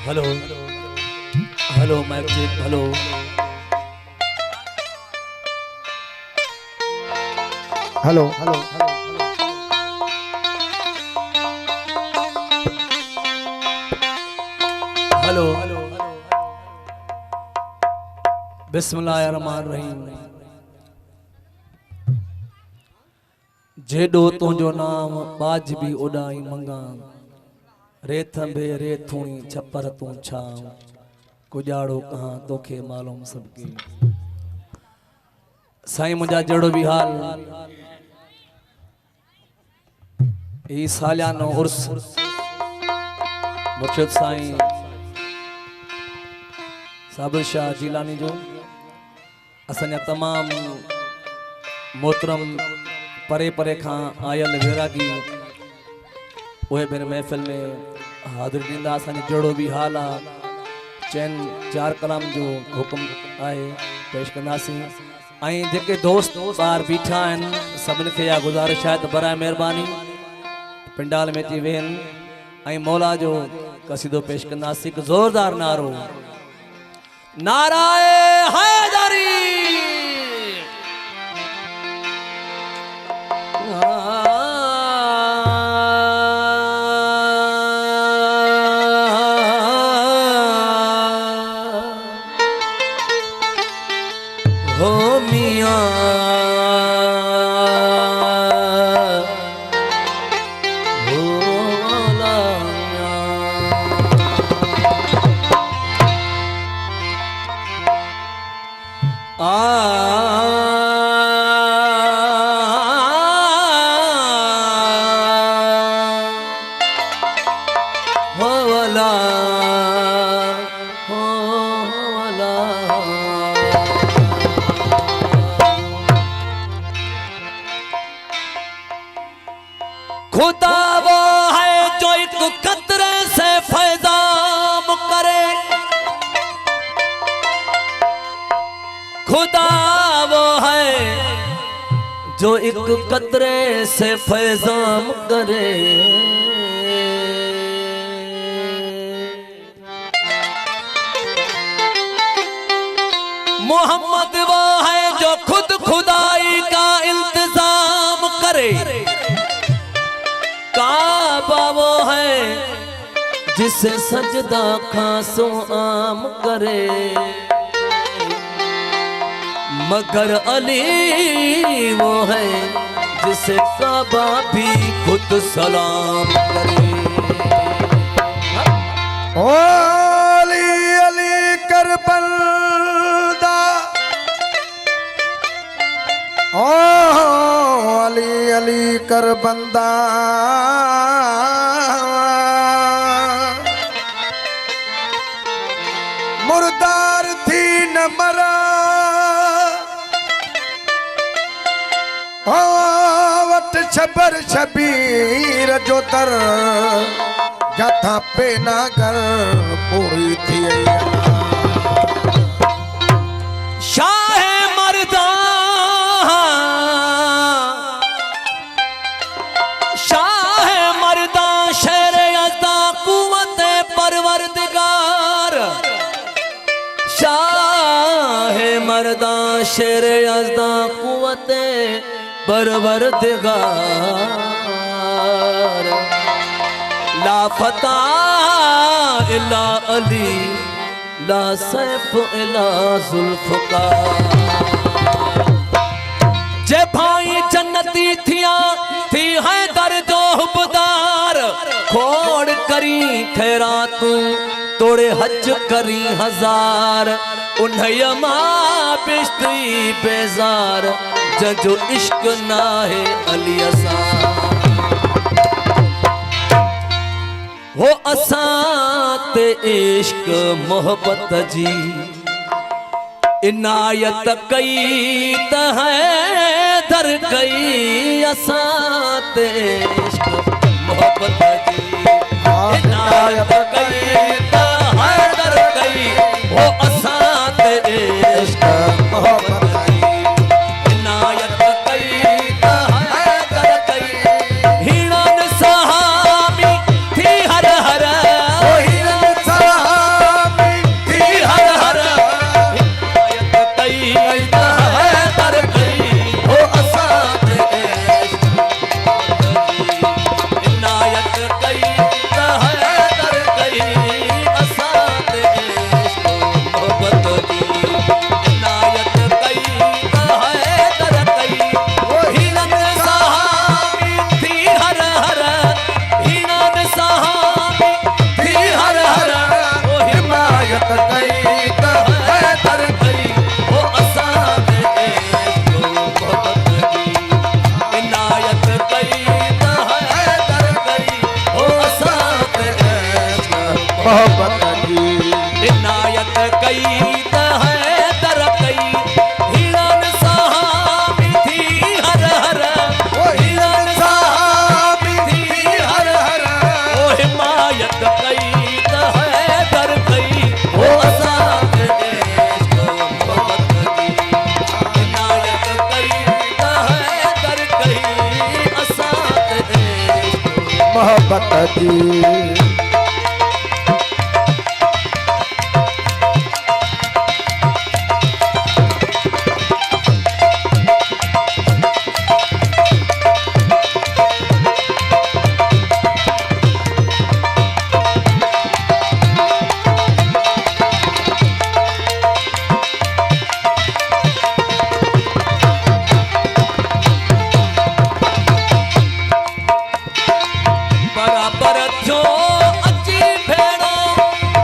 Hello hello mike check hello hello hello hello बिस्मिल्लाहिर्रहमानिर्रहीम। जेडो तुझो नाम बाज भी उड़ाई मंगा रेत बे रेथुणी छपर तू छाव कुजाड़ो कहाँ तोखे मालूम सबकी। साईं मुझा जड़ो भी हाल ई सालियानो उर्स मुर्शिद साईं साबिर शाह जीलानी जो असांजा तमाम मोहतरम परे परे खां आयल वैरागी उहे बिन महफ़िल में हाज़िर ॾींदा। असांजो जहिड़ो बि हाल आहे चैन चार कलाम जो हुकुम आहे पेश कंदासीं। ऐं जेके दोस्त ॿार बीठा आहिनि सभिनी खे इहा गुज़ारिश आहे त बराए महिरबानी पिंडाल में अची वेहनि ऐं मौला जो क़सीदो पेश कंदासीं। हिकु ज़ोरदार नारो नाराए हैदरी। हो मियां खुदा वो है जो एक कतरे से फैजाम करे। खुदा वो है जो एक कतरे से फैजाम करे। मोहम्मद वो है जो खुद खुदाई का इंतजाम करे। काबा वो है जिसे सजदा खासो आम करे। मगर अली वो है जिसे काबा भी खुद सलाम करे। ओ अली अली कर बंदा ओ अली अली कर बंदा मुर्दार थी न मरा हो वट छबर छबीर जो दर जथा पे नागर पूरी थी। शाह मर्दा शाह मर्दा शेर यज़्दा कुव्वत परवरदिगार। शाह मर्दा शेर यज़्दा कुव्वत परवरदिगार। ला फता इला अली ला सैफ इला जुल्फ़कार। जे भाई जन्नती थिया थी है दर जो हुबदार। खोड़ करी खैरातू तोड़े हज करी हजार। उन्हें मां बिश्ती बेजार जजो इश्क ना है अली असा। हो असां ते इश्क मोहब्बत जी इनायत कई त है दर कई। असां ते इश्क मोहब्बत जी इनायत कई त है दर कई। हो असां ते इश्क मोहब्बत जी इनायत कई त है दर कई। हिणन सहामी थी हर हर हिरन सहामी मोहब्बत जी इनायत कई त है दर कई हिरन सामी थी हर हर ओ हिरन सामी थी हर हर ओ हिमायत कई त है दर कई ओ असांज इश्क मोहब्बत जी इनायत कई त है दर कई असांज इश्क मोहब्बत जी बराबर थियो अची भेड़ो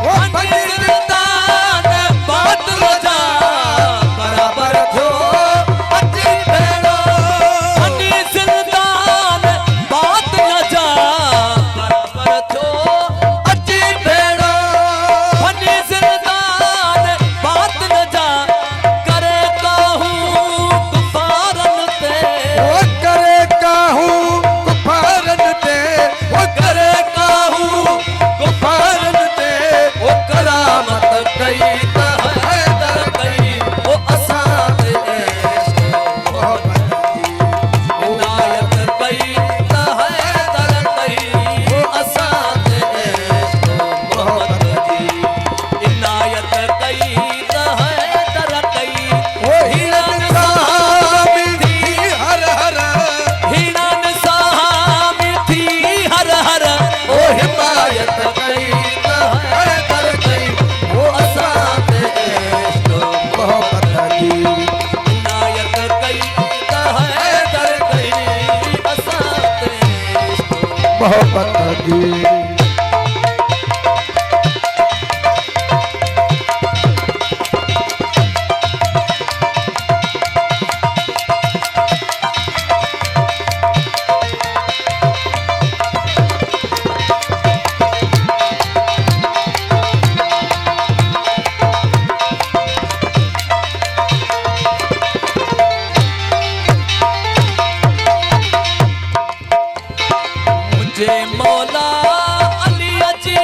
ओ पंडितान बात रजा बराबर थियो अची भेड़ो पंडितान बात रजा बराबर थियो अची भेड़ो पंडितान बात रजा करे कहूं कुफारन ते ओ करे काहू कुफारन ते वो करे काहू गुफारन ते वो करामत कई त है दर कई वो असां ते इश्क मोहब्बत जी इनायत कई त है दर कई वो असां ते इश्क मोहब्बत जी इनायत कई त है दर कई ओ हिरन सामी थी हर हर हिरन सामी थी हर हर ओ हिमायत कई त है दर कई ओ असां ते इश्क मोहब्बत जी इनायत कई त है दर कई असां ते इश्क मोहब्बत जी मुझे मौला अली जी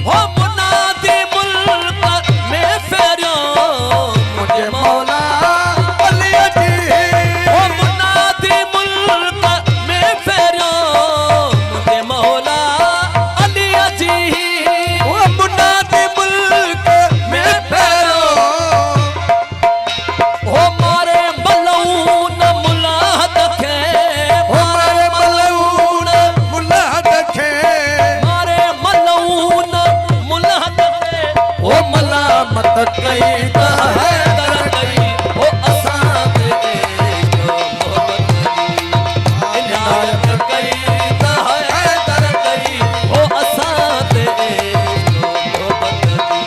हो मुनादी मुल्क में फेरियो मुझे मौला अली जी हो मुनादी मुल्क में फेरियो मुझे मौला अली जी ओ मुनादी मुल्क में फेरियो हो मारे मलऊन मुलाहत खे हमारे मलऊन मुलाहत खे मारे मलऊन मुलाहत खे ओ मलामत कई त है दर कई ओ असां ते इश्क मोहब्बत जी इनायत कई त है दर कई ओ असां ते इश्क मोहब्बत जी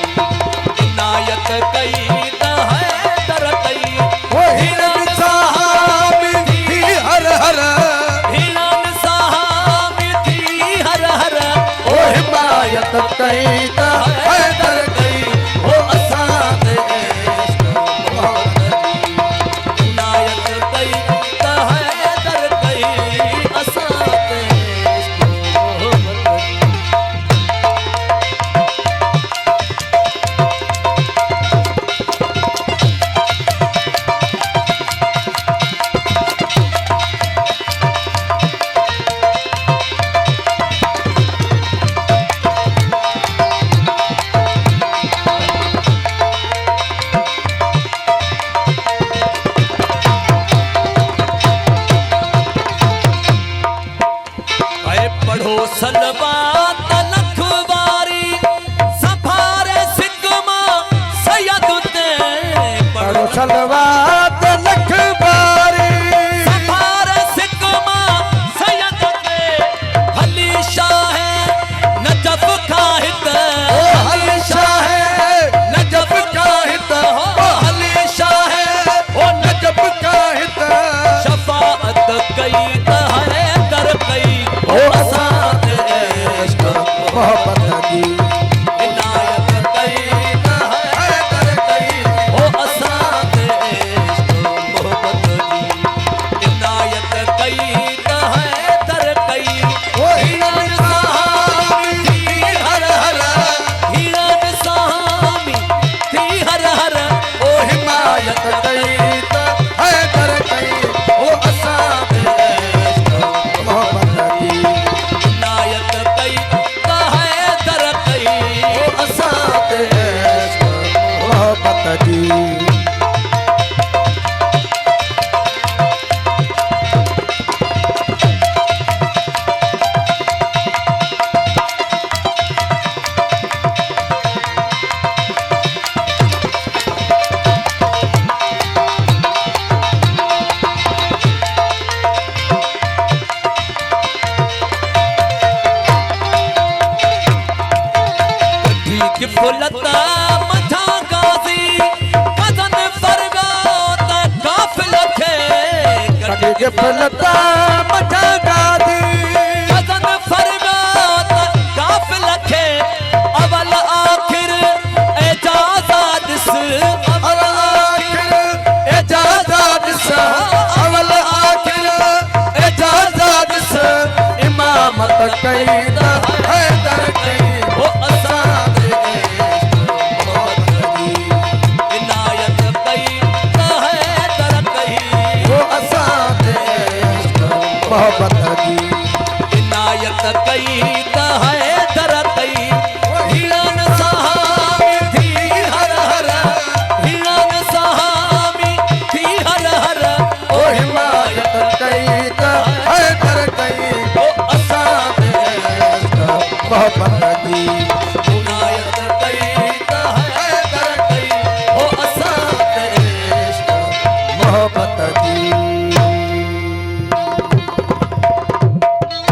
इनायत कई त है दर कई ओ हिरन सामी थी हर हर हिरन सामी थी हर हर ओ हिमायत कई त है दर कई ओ असां ते इश्क मोहब्बत जी इनायत कई त है दर कई असां ते इश्क मोहब्बत जी फुलता मझा गाजी कदन फरगात काफिल खे कड़ी के फुलता मझा गादी कदन फरगात काफिल खे अवल आखिर एजाज़त अवल आखिर एजाज़त अवल आखिर एजाज़त इमामत कई हैदर कई वो असाद इनायत कई हैदर कई वो असाद मोहब्बत की इनायत कई है